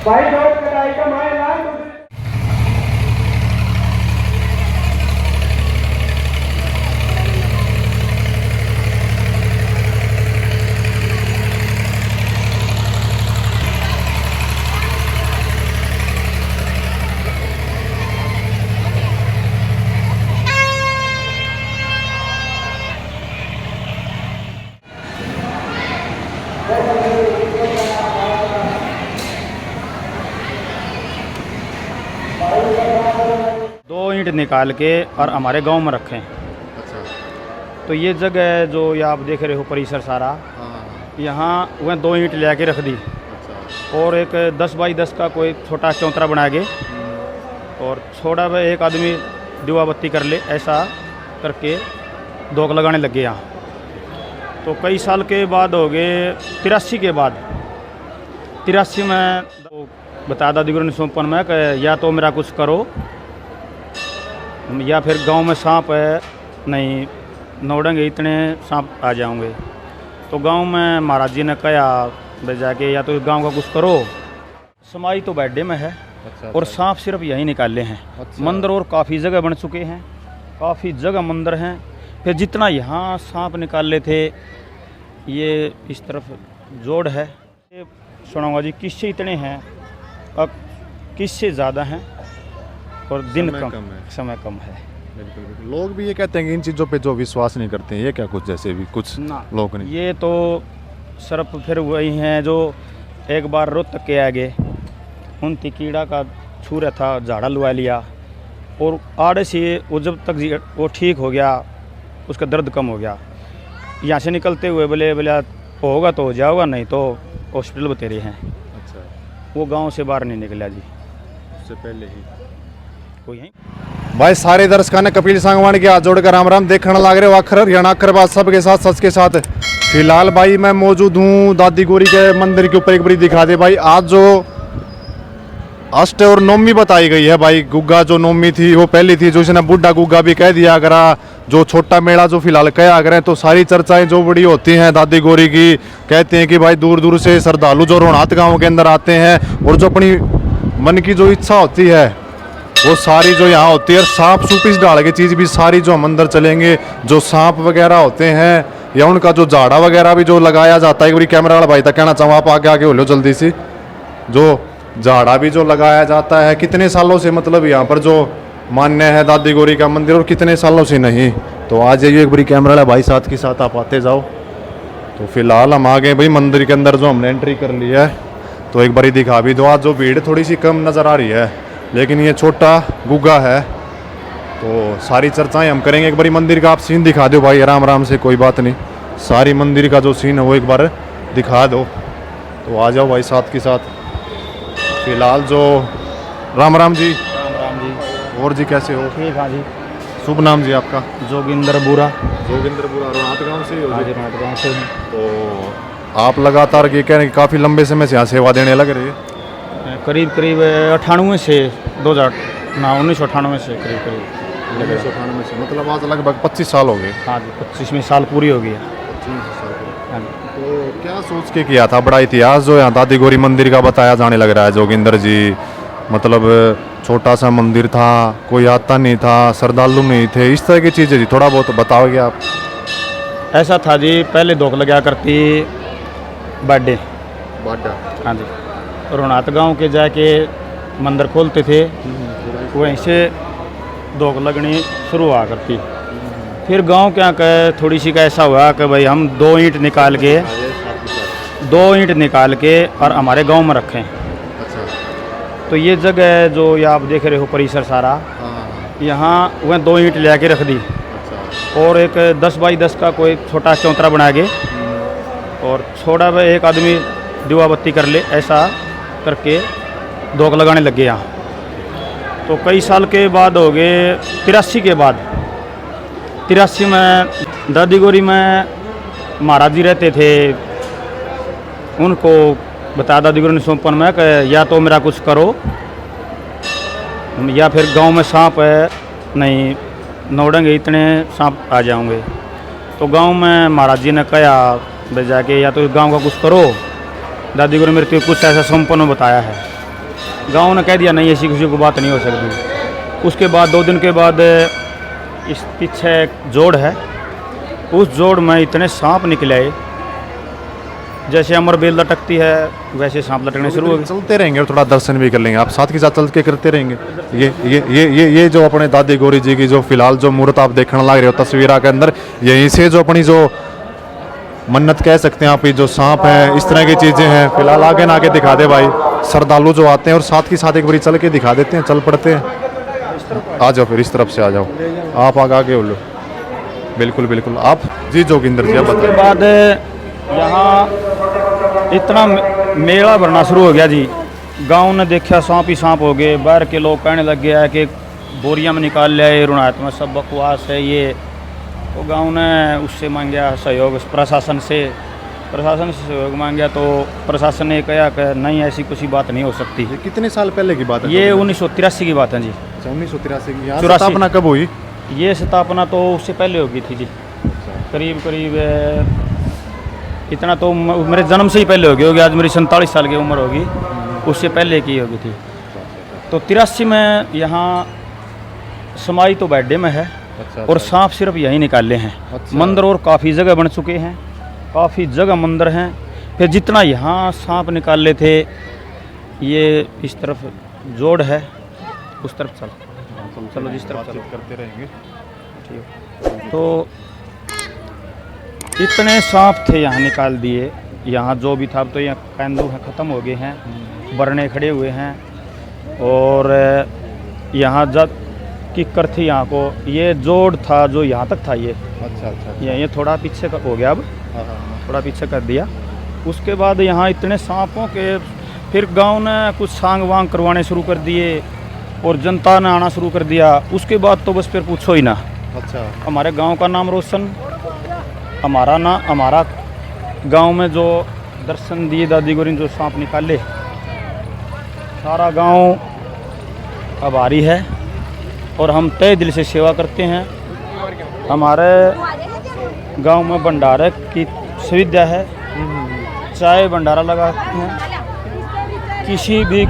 भाई रोड कटाई का माए लाल दो ईंट निकाल के और हमारे गांव में रखें। अच्छा। तो ये जगह जो ये आप देख रहे हो परिसर सारा, हाँ। यहाँ वह दो ईंट ले आके रख दी अच्छा। और एक 10 बाई 10 का कोई छोटा चौंतरा बना के और छोटा में एक आदमी दिवा बत्ती कर ले, ऐसा करके दोक लगाने लग गए यहाँ। तो कई साल के बाद हो गए 83 के बाद 83 में तो बता दादी गुरु ने सौंपन में कि या तो मेरा कुछ करो या फिर गांव में सांप है नहीं नौड़ेंगे इतने सांप आ जाओगे। तो गांव में महाराज जी ने कहा भाई जाके या तो गांव का कुछ करो। समाई तो बैठे में है। अच्छा। और सांप सिर्फ यहीं निकाले हैं। अच्छा। मंदिर और काफ़ी जगह बन चुके हैं, काफ़ी जगह मंदिर हैं। फिर जितना यहाँ सांप निकाल ले थे ये इस तरफ जोड़ है। ये सुनाऊंगा जी किससे इतने हैं अब किससे ज़्यादा हैं और दिन समय कम कम है। समय कम है। बिल्कुल बिल्कुल। लोग भी ये कहते हैं कि इन चीज़ों पे जो विश्वास नहीं करते हैं, ये क्या कुछ जैसे भी कुछ ना लोग नहीं। ये तो सिर्फ फिर वही हैं जो एक बार रोहतक के आगे उन कीड़ा का छूरा था, झाड़ा लुआ लिया और आड़े से वो जब तक वो ठीक हो गया उसका दर्द कम हो गया। यहाँ से निकलते हुए बोले होगा तो हो जाओगा, नहीं तो हॉस्पिटल बतेरे हैं। अच्छा। वो गांव से बाहर नहीं निकला जी, उससे पहले ही कोई है। भाई सारे दर्शकों ने कपिल सांगवान के हाथ जोड़कर राम राम देखने लग रहे हो अखर हरियाणा अखर बात सबके साथ सच के साथ। फिलहाल भाई मैं मौजूद हूँ दादी गौरी के मंदिर के ऊपर। एक बारी दिखा दे भाई, आज जो अष्ट और नवमी बताई गई है भाई। गुग्गा जो नवमी थी वो पहली थी, जो इसने बुढ़ा गुग्गा भी कह दिया करा। जो छोटा मेला जो फिलहाल कहा करें, तो सारी चर्चाएं जो बड़ी होती हैं दादी गौरी की, कहते हैं कि भाई दूर दूर से श्रद्धालु जो रोहनाथ गांव के अंदर आते हैं और जो अपनी मन की जो इच्छा होती है वो सारी जो यहाँ होती है। सांप सूप इस डाल की चीज़ भी सारी जो हम अंदर चलेंगे, जो सांप वगैरह होते हैं या उनका जो झाड़ा वगैरह भी जो लगाया जाता है। एक बारी कैमरा वाला भाई तक कहना चाहूँ आप आगे आगे हो लो जल्दी सी। जो झाड़ा भी जो लगाया जाता है, कितने सालों से मतलब यहाँ पर जो मान्य है दादी गौरी का मंदिर और कितने सालों से नहीं। तो आज ये एक बारी कैमरा वाला भाई साथ के साथ आप आते जाओ। तो फिलहाल हम आ गए भाई मंदिर के अंदर, जो हमने एंट्री कर ली है। तो एक बारी दिखा भी दो। आज जो भीड़ थोड़ी सी कम नज़र आ रही है, लेकिन ये छोटा गुग्गा है। तो सारी चर्चाएं हम करेंगे। एक बारी मंदिर का आप सीन दिखा दो भाई आराम आराम से, कोई बात नहीं। सारी मंदिर का जो सीन है वो एक बार दिखा दो। तो आ जाओ भाई साथ के साथ। फिलहाल जो राम राम जी। राम राम जी। और जी कैसे हो? ठीक हाँ जी। शुभ नाम जी आपका? जोगिंदर बुरा। जोगिंद्रपुरा रोहनाथ गांव से हो हाँ जी? जी, रोहनाथ गाँव से। तो आप लगातार ये कह रहे हैं कि काफ़ी लंबे समय से यहाँ सेवा देने लग रहे हैं। करीब 98 से 1998 से करीब 1998 से, मतलब आज लगभग 25 साल हो गए। हाँ जी, 25वें साल पूरी हो गई है। 25 साल हो गए। हाँ जी। तो क्या सोच के किया था? बड़ा इतिहास जो यहाँ दादी गौरी मंदिर का बताया जाने लग रहा है जोगिंदर जी। मतलब छोटा सा मंदिर था, कोई आता नहीं था, श्रद्धालु नहीं थे, इस तरह की चीज़ें जी थोड़ा बहुत बताओगे आप? ऐसा था जी, पहले धोख लगा करती बर्थडे। बाडा। हाँ जी, रोहनाथ गांव के जाके मंदिर खोलते थे, वहीं से धोख लगनी शुरू हुआ करती। फिर गांव क्या कहे थोड़ी सी का ऐसा हुआ कि भाई हम दो ईंट निकाल के और हमारे गांव में रखें। अच्छा। तो ये जगह जो ये आप देख रहे हो परिसर सारा, यहाँ वह दो ईंट ले आके रख दी अच्छा। और एक 10 बाई 10 का कोई छोटा चौंतरा बना के और छोटा में एक आदमी दिवा बत्ती कर ले, ऐसा करके दोक लगाने लग गए यहाँ। तो कई साल के बाद हो गए 83 के बाद 83 में दादी गौरी में महाराज जी रहते थे। उनको बता दादी गुरु ने सौंपन में कि या तो मेरा कुछ करो या फिर गांव में सांप है नहीं नौड़ेंगे इतने सांप आ जाओगे। तो गांव में महाराज जी ने कहा भाई जाके या तो गांव का कुछ करो। दादी गुरु मृत्यु कुछ ऐसा सौंपन में बताया है। गाँव ने कह दिया नहीं ऐसी किसी को बात नहीं हो सकती। उसके बाद 2 दिन के बाद इस पीछे एक जोड़ है, उस जोड़ में इतने सांप निकले आए, जैसे अमर बेल लटकती है वैसे सांप लटकने शुरू हो गए। चलते रहेंगे और थोड़ा दर्शन भी कर लेंगे, आप साथ के साथ चल के करते रहेंगे। ये जो अपने दादी गौरी जी की जो फिलहाल जो मूर्त आप देखने लग रहे हो तस्वीर के अंदर, यहीं से जो अपनी जो मन्नत कह सकते हैं आप, ये जो सांप है इस तरह की चीज़ें हैं, फिलहाल आगे ना आगे दिखा दे भाई, श्रद्धालु जो आते हैं और साथ के साथ एक बारी चल के दिखा देते हैं, चल पड़ते हैं। आ जाओ फिर इस तरफ से आ जाओ, आप आगे हो लो। बिल्कुल बिल्कुल, आप जी जोगिंदर जी आप उसके बताइए। बाद यहाँ इतना मेला भरना शुरू हो गया जी। गांव ने देखा सांप ही सांप हो गए, बाहर के लोग कहने लग गया है कि बोरिया में निकाल लिया, ये रुणात में सब बकवास है ये। तो गांव ने उससे मांगा सहयोग प्रशासन से सहयोग मांगा, तो प्रशासन ने कहा कि नहीं ऐसी कुछ बात नहीं हो सकती। ये कितने साल पहले की बात है? ये 1983 की बात है जी। 1983 की। यहाँ 84 स्थापना कब हुई? ये स्थापना तो उससे पहले होगी थी जी, करीब इतना तो मेरे जन्म से ही पहले होगी। आज मेरी 47 साल की उम्र होगी, उससे पहले की होगी थी। तो 83 में यहाँ समाई तो बैडे में है। अच्छा, और सांप सिर्फ यहीं निकाले हैं। अच्छा। मंदिर और काफ़ी जगह बन चुके हैं, काफ़ी जगह मंदिर हैं। फिर जितना यहाँ सांप निकाले थे, ये इस तरफ जोड़ है, उस तरफ चलो जिस तरफ चलो करते रहेंगे। ठीक। तो इतने सांप थे यहाँ निकाल दिए। यहाँ जो भी था, अब तो यहाँ कैंदू है ख़त्म हो गए हैं, बरने खड़े हुए हैं। और यहाँ जब किक्कर थी यहाँ को, ये जोड़ था जो यहाँ तक था ये। अच्छा। ये थोड़ा पीछे का हो गया, अब थोड़ा पीछे कर दिया। उसके बाद यहाँ इतने सांपों के, फिर गांव ने कुछ सांग वांग करवाने शुरू कर दिए और जनता ने आना शुरू कर दिया। उसके बाद तो बस फिर पूछो ही ना। अच्छा। हमारे गांव का नाम रोशन, हमारा गांव में जो दर्शन दिए दादी गोरी जो सांप निकाले, सारा गांव आभारी है। और हम तय दिल से सेवा करते हैं। हमारे गांव में भंडारे की सुविधा है, चाय भंडारा लगाते हैं, किसी भी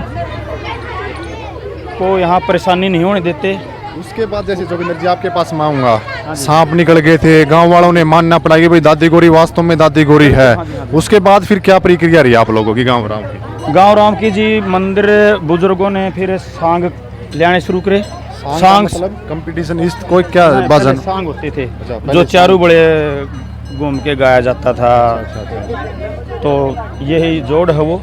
को यहाँ परेशानी नहीं होने देते। उसके बाद जैसे जोगिंदर जी आपके पास मैं आऊँगा, सांप निकल गए थे, गांव वालों ने मानना पड़ा कि भाई दादी गौरी वास्तव में दादी गौरी है। उसके बाद फिर क्या प्रक्रिया रही आप लोगों की गांव राम की? गांव राम की जी, मंदिर बुजुर्गों ने फिर सांग लाने शुरू करे। सांग मतलब कंपटीशन इस कोई क्या भजन सांग होते थे पहले जो चारों बड़े घूम के गाया जाता था। तो यही जोड़ है वो,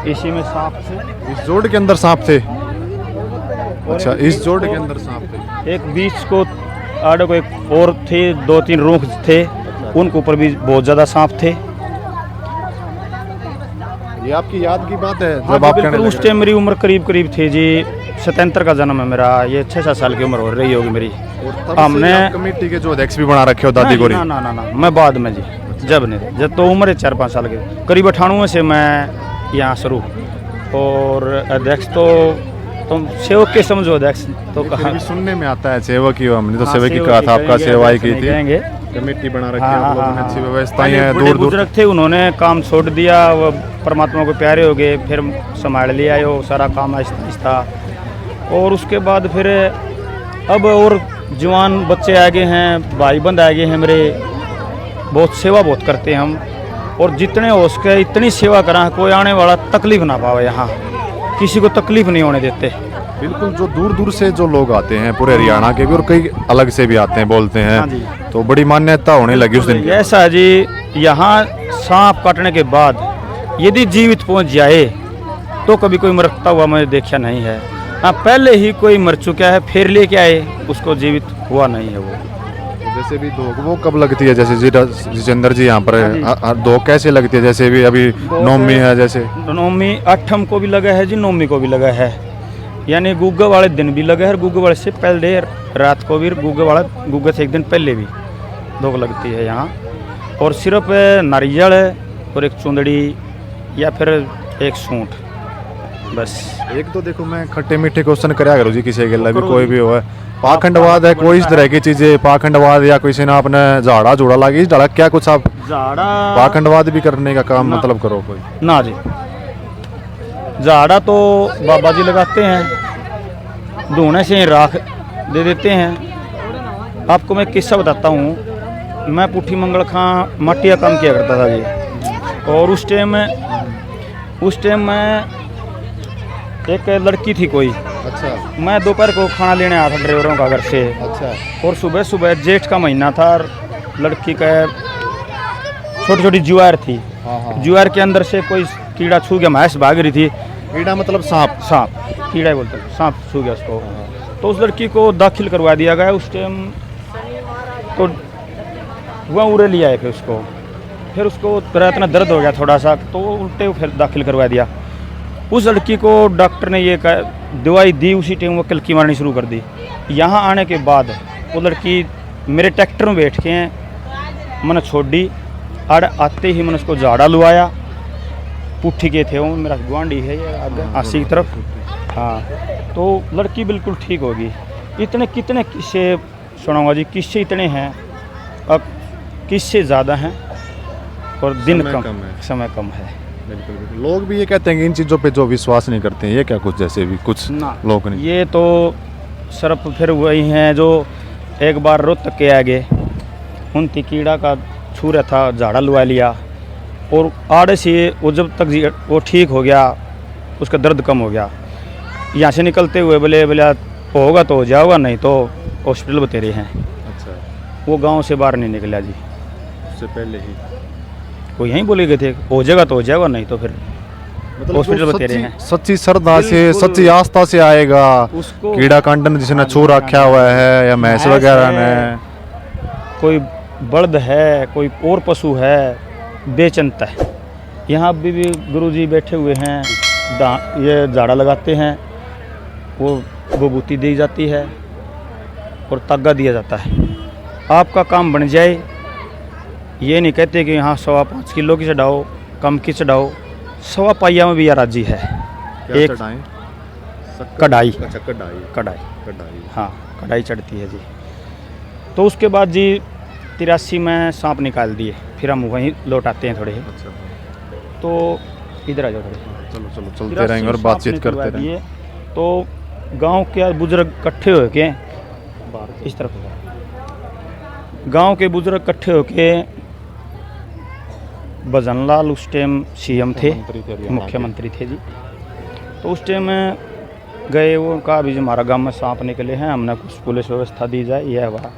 इसी में सांप थे। इस जोड़ के अंदर सांप थे? अच्छा, इस जोड़ के अंदर सांप थे। एक बीच को आड़े को एक और थे, 2-3 रूख थे, उनके ऊपर भी बहुत ज़्यादा सांप थे। ये आपकी याद की बात है हाँ, जब आप कहने उस टाइम मेरी उम्र करीब थी जी, 77 का जन्म है मेरा। ये 6-7 साल की उम्र हो रही होगी मेरी। हमने कमेटी के जो अध्यक्ष भी बना रखे हो दादी गौरी? ना, मैं बाद में जी, जब नहीं, जब तो उम्र है 4-5 साल की, करीब 98 से मैं यहाँ शुरू। और अध्यक्ष तो तुम सेवक के समझो, अध्यक्ष तो कहा भी सुनने में आता है सेवक ही, हमने तो सेवक ही कहा था, आपका सेवाई की थी, कमेटी बना रखी है आप लोगों ने, अच्छी व्यवस्थाएं हैं। दूर बुजुर्ग थे, उन्होंने काम छोड़ दिया, वो परमात्मा को प्यारे हो गए, फिर संभाल लिया वो सारा काम आहिस्ता। और उसके बाद फिर अब और जवान बच्चे आ गए हैं, भाई बंद आ गए हैं मेरे, बहुत सेवा बहुत करते हैं हम। और जितने हो सके इतनी सेवा करा, कोई आने वाला तकलीफ ना पावे, यहाँ किसी को तकलीफ नहीं होने देते। बिल्कुल, जो दूर दूर से जो लोग आते हैं पूरे हरियाणा के भी और कई अलग से भी आते हैं, बोलते हैं। हाँ जी। तो बड़ी मान्यता होने लगी उस दिन की। ऐसा है जी, यहाँ सांप काटने के बाद यदि जीवित पहुँच जाए तो कभी कोई मरता हुआ मैंने देखा नहीं है। हाँ, पहले ही कोई मर चुका है फिर लेके आए, उसको जीवित हुआ नहीं है वो। जैसे भी दो वो कब लगती है? जैसे जितेंद्र जी यहाँ पर दो कैसे लगती है? जैसे भी अभी नौमी है, जैसे नौमी 8 को भी लगा है जी, नौमी को भी लगा है, यानी गुग्गा वाले दिन भी लगा है, गुग्गा वाले से पहले रात को भी, गुग्गा से एक दिन पहले भी दो लगती है यहाँ। और सिर्फ नारियल और एक चुंदड़ी या फिर एक सूंठ, बस। एक तो देखो मैं खट्टे मीठे क्वेश्चन कराया करूँ जी, किसी के भी कोई भी हो, पाखंडवाद है कोई इस तरह की चीजें, पाखंडवाद या किसी ने आपने झाड़ा जुड़ा लगी झाड़ा, क्या कुछ आप झाड़ा पाखंडवाद भी करने का काम मतलब करो कोई? ना जी, झाड़ा तो बाबा जी लगाते हैं, धोने से ही राख दे देते हैं। आपको मैं किस्सा बताता हूँ। मैं पुठी मंगल खां मटिया काम किया करता था जी। और उस टाइम में एक लड़की थी कोई। अच्छा मैं दोपहर को खाना लेने आया था ड्राइवरों का घर से। अच्छा और सुबह सुबह जेठ का महीना था और लड़की का छोटी छोटी ज्वार थी। हाँ ज्वार के अंदर से कोई कीड़ा छू गया, भैंस भाग रही थी। कीड़ा मतलब सांप? सांप, कीड़ा ही बोलते हैं, सांप छू गया उसको। तो उस लड़की को दाखिल करवा दिया गया उस टाइम। तो वह उड़े लिया है फिर उसको इतना दर्द हो गया थोड़ा सा, तो उल्टे फिर दाखिल करवा दिया। उस लड़की को डॉक्टर ने ये दवाई दी, उसी टाइम वो कलकी मारनी शुरू कर दी। यहाँ आने के बाद वो लड़की मेरे ट्रैक्टर में बैठ के मैंने छोड़ दी। और आते ही मैंने उसको झाड़ा लुआया। पुट्ठी के थे वो, मेरा गुआंढी है ये आगे आसी की तरफ। हाँ, तो लड़की बिल्कुल ठीक होगी। इतने कितने किस्से सुनाऊंगा जी, किस्से इतने हैं, अब किस्से ज़्यादा हैं और दिन समय कम है। बिल्कुल। लोग भी ये कहते हैं कि इन चीज़ों पे जो विश्वास नहीं करते हैं, ये क्या कुछ जैसे भी कुछ लोग नहीं। ये तो सिर्फ फिर वही हैं जो एक बार रोहतक के आगे उन कीड़ा का छू रहा था, झाड़ा लुआ लिया और आड़े से वो जब तक वो ठीक हो गया, उसका दर्द कम हो गया। यहाँ से निकलते हुए बोले होगा तो हो जाओगा, नहीं तो हॉस्पिटल बते रहे हैं। अच्छा, वो गांव से बाहर नहीं निकला जी। उससे पहले ही वो यहीं बोले गए थे, हो जाएगा तो हो जाएगा, नहीं तो फिर मतलब हॉस्पिटल बते रहे हैं। सच्ची श्रद्धा से, सच्ची आस्था से आएगा। उसको कीड़ा कांटन जिसने छू रखा हुआ है या भैंस वगैरह ने, कोई बल्द है, कोई और पशु है, बेचंत है। यहाँ अभी भी गुरुजी बैठे हुए हैं, ये झाड़ा लगाते हैं, वो विभूति दी जाती है और तागा दिया जाता है। आपका काम बन जाए, ये नहीं कहते कि यहाँ 5.25 किलो की चढ़ाओ, कम की चढ़ाओ, 1.25 पाइया में भी यार राजी है। एक कढ़ाई, अच्छा कढ़ाई, हाँ कढ़ाई चढ़ती है जी। तो उसके बाद जी 83 में सांप निकाल दिए, फिर हम वहीं लौट आते हैं थोड़े। अच्छा, तो इधर आ जाओ थोड़े। चलो चलते रहेंगे और बातचीत करते रहेंगे। तो गांव के बुजुर्ग इकट्ठे होके इस तरफ गांव के बुजुर्ग इकट्ठे होके, भजन लाल उस टाइम सीएम थे, मुख्यमंत्री थे जी। तो उस टाइम गए, वो कहा अभी हमारा गांव में सांप निकले हैं, हमने कुछ पुलिस व्यवस्था दी जाए। यह हुआ,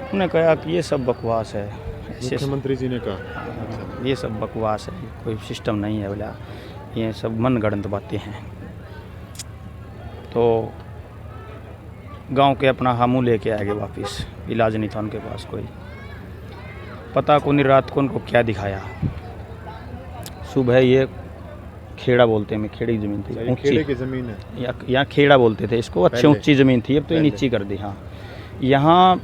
उन्होंने कहा कि ये सब बकवास है। मुख्यमंत्री जी ने कहा ये सब बकवास है, कोई सिस्टम नहीं है, बोला ये सब मनगढ़ंत बातें हैं। तो गांव के अपना हमू लेके आ गए वापस। इलाज नहीं था उनके पास कोई, पता को नहीं रात को उनको क्या दिखाया। सुबह ये खेड़ा बोलते हैं, खेड़ी की ज़मीन थी, खेड़े की ज़मीन है यहाँ खेड़ा बोलते थे इसको। अच्छी ऊंची ज़मीन थी, अब तो ये नीची कर दी। हाँ, यहाँ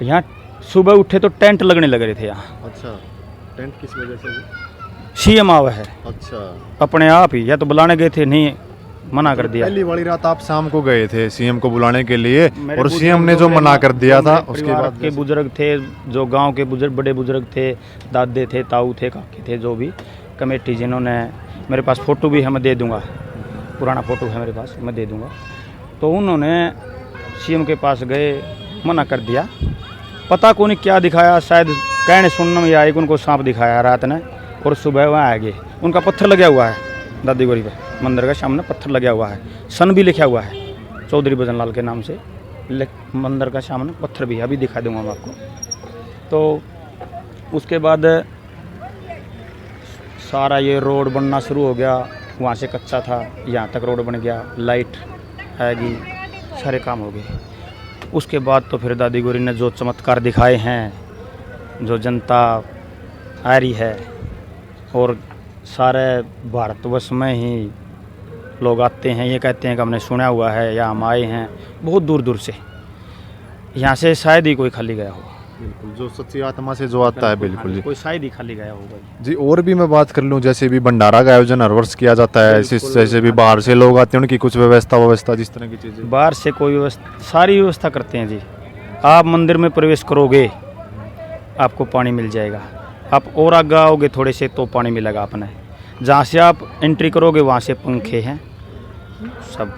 यहाँ सुबह उठे तो टेंट लगने लग रहे थे यहाँ। अच्छा, टेंट किस वजह से? सीएम आवा है। अच्छा, अपने आप ही, या तो बुलाने गए थे, नहीं मना कर दिया। पहली वाली रात आप शाम को गए थे सीएम को बुलाने के लिए और सीएम ने जो मना कर दिया था, उसके बाद के बुजुर्ग थे, जो गांव के बुजुर्ग, बड़े बुजुर्ग थे, दादे थे, ताऊ थे, काके थे, जो भी कमेटी, जिन्होंने, मेरे पास फ़ोटो भी है, मैं दे दूंगा, पुराना फ़ोटो है मेरे पास, मैं दे दूंगा। तो उन्होंने सीएम के पास गए, मना कर दिया। पता को नहीं क्या दिखाया, शायद कहने सुनने में आए कि उनको सांप दिखाया रात ने, और सुबह वहाँ आ गए। उनका पत्थर लगा हुआ है दादी गोरी पे, मंदिर का सामने पत्थर लगा हुआ है, सन भी लिखा हुआ है, चौधरी भजन लाल के नाम से। मंदिर का सामने पत्थर भी है, अभी दिखा दूंगा मैं आपको। तो उसके बाद सारा ये रोड बनना शुरू हो गया, वहाँ से कच्चा था, यहाँ तक रोड बन गया, लाइट आएगी, सारे काम हो गए। उसके बाद तो फिर दादी गोरी ने जो चमत्कार दिखाए हैं, जो जनता आ रही है, और सारे भारतवर्ष में ही लोग आते हैं, ये कहते हैं कि हमने सुना हुआ है, या हम आए हैं बहुत दूर दूर से, यहाँ से शायद ही कोई खाली गया हो। बिल्कुल, जो सच्ची आत्मा से जो आता है, बिल्कुल जी, कोई शायद ही खाली गया होगा जी। और भी मैं बात कर लूँ, जैसे भी भंडारा का आयोजन हर वर्ष किया जाता है, जैसे भी बाहर से लोग आते हैं, उनकी कुछ व्यवस्था जिस तरह की चीज़ें बाहर से कोई व्यवस्था, सारी व्यवस्था करते हैं जी। आप मंदिर में प्रवेश करोगे, आपको पानी मिल जाएगा। आप और आगे आओगे थोड़े से तो पानी मिलेगा अपने। जहाँ से आप एंट्री करोगे वहाँ से पंखे हैं सब।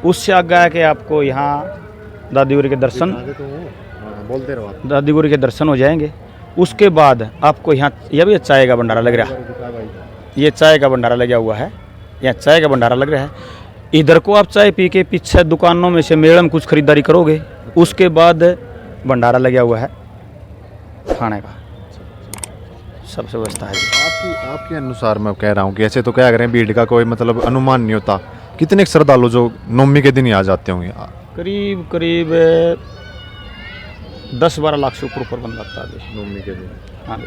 उससे आगे आके आपको यहाँ दादी गौरी के दर्शन, बोलते रहो आप। दादी गौरी के दर्शन हो जाएंगे। उसके बाद आपको यहाँ यह भी चाय का भंडारा लग रहा है, ये चाय का भंडारा लगा हुआ है, यहाँ चाय का भंडारा लग रहा है। इधर को आप चाय पी के पीछे दुकानों में से मेड़म कुछ खरीदारी करोगे, उसके बाद भंडारा लगा हुआ है खाने का, सबसे व्यवस्था है। आपके अनुसार मैं कह रहा हूँ कि ऐसे तो क्या करें, भीड़ का कोई मतलब अनुमान नहीं होता, कितने श्रद्धालु जो नवमी के दिन ही आ जाते होंगे? करीब करीब 10-12 लाख से ऊपर बन जाता है नवमी के दिन। हाँ।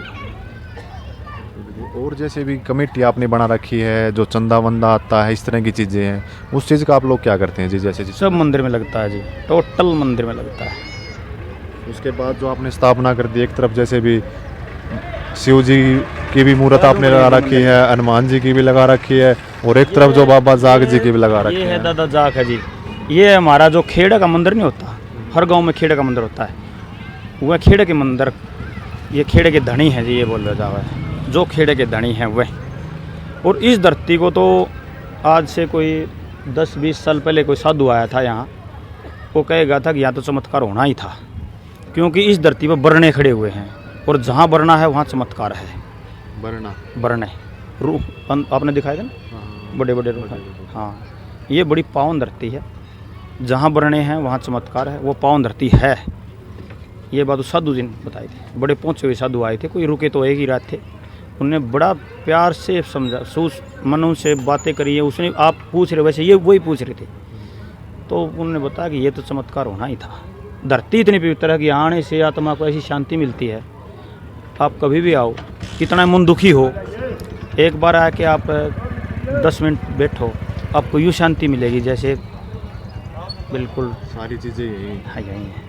और जैसे भी कमेटी आपने बना रखी है, जो चंदा वंदा आता है, इस तरह की चीज़ें हैं, उस चीज़ का आप लोग क्या करते हैं जी? जैसे जी सब मंदिर में लगता है जी, टोटल मंदिर में लगता है। उसके बाद जो आपने स्थापना कर दी, एक तरफ जैसे भी शिव जी की भी मूर्त आपने लगा रखी है, हनुमान जी की भी लगा रखी है, और एक तरफ जो बाबा जाग जी की भी लगा रखी है। ये है दादा जाग है जी। ये हमारा जो खेड़ा का मंदिर नहीं होता, हर गांव में खेड़ा का मंदिर होता है, वह खेड़े के मंदिर, ये खेड़े के धनी है जी, ये बोल रहा है जो खेड़े के धनी हैं वह। और इस धरती को तो आज से कोई 10-20 साल पहले कोई साधु आया था यहाँ, वो कहेगा था कि यहाँ तो चमत्कार होना ही था, क्योंकि इस धरती पर बरने खड़े हुए हैं, और जहाँ बरना है वहाँ चमत्कार है। बरने रूप आपने दिखाए थे ना, बड़े बड़े रूप। हाँ, ये बड़ी पावन धरती है, जहाँ बरने हैं वहाँ चमत्कार है, वो पावन धरती है। ये बात साधु जी ने बताई थी, बड़े पहुँचे हुए साधु आए थे, कोई रुके तो एक ही रात थे, उन्होंने बड़ा प्यार से समझा, मनु से बातें करी है। उसने आप पूछ रहे वैसे ये वही पूछ रहे थे, तो उन्होंने बताया कि ये तो चमत्कार होना ही था। धरती इतनी पवित्र है कि आने से आत्मा को ऐसी शांति मिलती है। आप कभी भी आओ, कितना मन दुखी हो, एक बार आके आप 10 मिनट बैठो, आपको यूँ शांति मिलेगी जैसे बिल्कुल सारी चीज़ें यही हैं,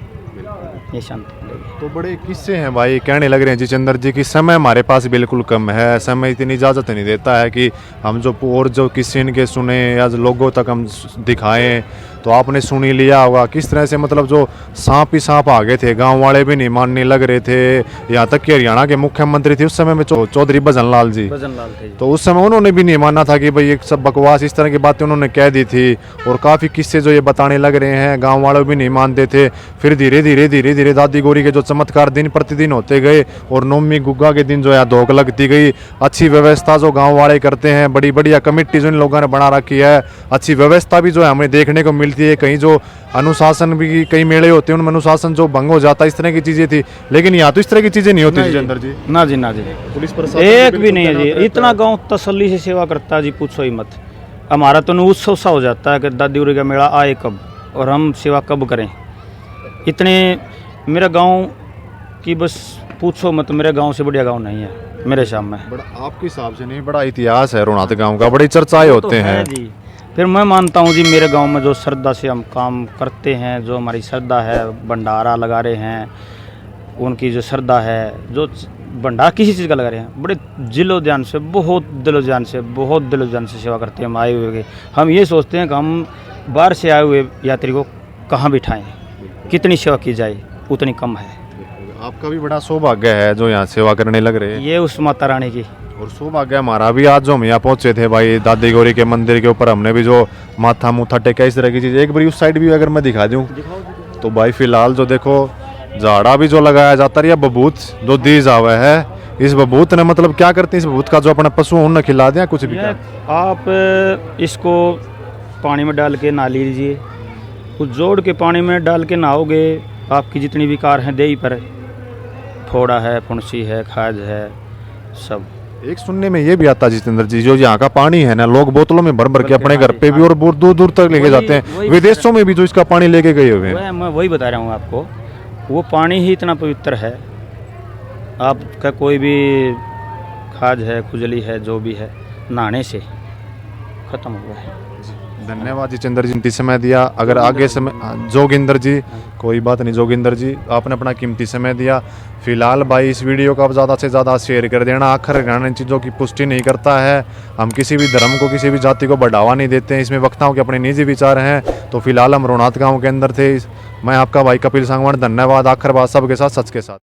ये शांति मिलेगी। तो बड़े किस्से हैं भाई, कहने लग रहे हैं जितेंद्र जी की समय हमारे पास बिल्कुल कम है, समय इतनी इजाज़त नहीं देता है कि हम जो किस्से इनके सुने या लोगों तक हम दिखाएं। तो आपने सुन ही लिया होगा किस तरह से मतलब जो सांप ही सांप आ गए थे, गांव वाले भी नहीं मानने लग रहे थे। यहाँ तक कि हरियाणा के मुख्यमंत्री थे उस समय में चौधरी भजन लाल जी, तो उस समय उन्होंने भी नहीं माना था कि भाई एक सब बकवास, इस तरह की बातें उन्होंने कह दी थी। और काफ़ी किस्से जो ये बताने लग रहे हैं, गाँव वाले भी नहीं मानते थे। फिर धीरे धीरे दादी गौरी के जो चमत्कार दिन प्रतिदिन होते गए, और नवमी गुग्गा के दिन जो है धोख लगती गई। अच्छी व्यवस्था जो गाँव वाले करते हैं, बड़ी बढ़िया कमेटी जो इन लोगों ने बना रखी है, अच्छी व्यवस्था भी जो है हमें देखने को मिलती है। कहीं जो अनुशासन भी, कई मेले होते हैं उनमें अनुशासन जो भंग हो जाता है, इस तरह की चीजें थी। लेकिन यहाँ तो इस तरह की चीजें नहीं होती जितेंद्र जी। ना जी, ना जी, पुलिस प्रशासन एक भी नहीं है जी। इतना गांव तसल्ली से सेवा करता है जी, पूछो ही मत। हमारा तो उत्सव सा हो जाता है कि दादी गौरी का मेला आए कब और हम सेवा कब करें। इतने मेरा गाँव की बस पूछो मत, मेरे गाँव से बढ़िया गाँव नहीं है मेरे सामने। बड़ा आपके हिसाब से नहीं, बड़ा इतिहास है रोहनात गाँव का, बड़ी चर्चाएं होते हैं जी। फिर मैं मानता हूँ जी, मेरे गांव में जो श्रद्धा से हम काम करते हैं, जो हमारी श्रद्धा है, भंडारा लगा रहे हैं, उनकी जो श्रद्धा है, जो भंडारा किसी चीज़ का लगा रहे हैं, बड़े दिलो ध्यान से, बहुत दिलो ध्यान से सेवा करते हैं हम आए हुए। हम ये सोचते हैं कि हम बाहर से आए हुए यात्री को कहाँ बिठाएं, कितनी सेवा की जाए उतनी कम है। आपका भी बड़ा सौभाग्य है जो यहाँ सेवा करने लग रहे हैं। ये उस माता रानी की, और सौभाग्य हमारा भी आज जो हम यहाँ पहुँचे थे भाई, दादी गौरी के मंदिर के ऊपर हमने भी जो माथा मुथा टेका, इस तरह की चीज़। एक बार उस साइड भी अगर मैं दिखा दूँ तो भाई फिलहाल जो देखो झाड़ा भी जो लगाया जाता है, या बबूत जो दी जावा है, इस बबूत ने मतलब क्या करते हैं, इस बबूत का जो अपने पशु उन्हें खिला दें कुछ भी। आप इसको पानी में डाल के नहा लीजिए, कुछ जोड़ के पानी में डाल के नहाओगे, आपकी जितनी भी कार हैं देही पर, फोड़ा है, फुंसी है, खाज है, सब। एक सुनने में ये भी आता है जितेंद्र जी, जो यहाँ का पानी है ना, लोग बोतलों में भर भर के अपने घर पे भी और दूर दूर तक लेके जाते हैं, विदेशों में भी जो इसका पानी लेके गए हुए हैं। मैं वही बता रहा हूँ आपको, वो पानी ही इतना पवित्र है, आपका कोई भी खाज है, खुजली है, जो भी है, नहाने से खत्म हो गया है। धन्यवाद जितेंद्र जी, समय दिया। अगर आगे समय, जोगिंदर जी, कोई बात नहीं जोगिंदर जी, आपने अपना कीमती समय दिया। फिलहाल भाई इस वीडियो को आप ज़्यादा से ज़्यादा शेयर कर देना। आखिर हरियाणा इन चीज़ों की पुष्टि नहीं करता है, हम किसी भी धर्म को, किसी भी जाति को बढ़ावा नहीं देते हैं, इसमें वक्ताओं के अपने निजी विचार हैं। तो फिलहाल हम रोहनात गाँव के अंदर थे, मैं आपका भाई कपिल सांगवान, धन्यवाद। आखिर बात सबके साथ, सच के साथ।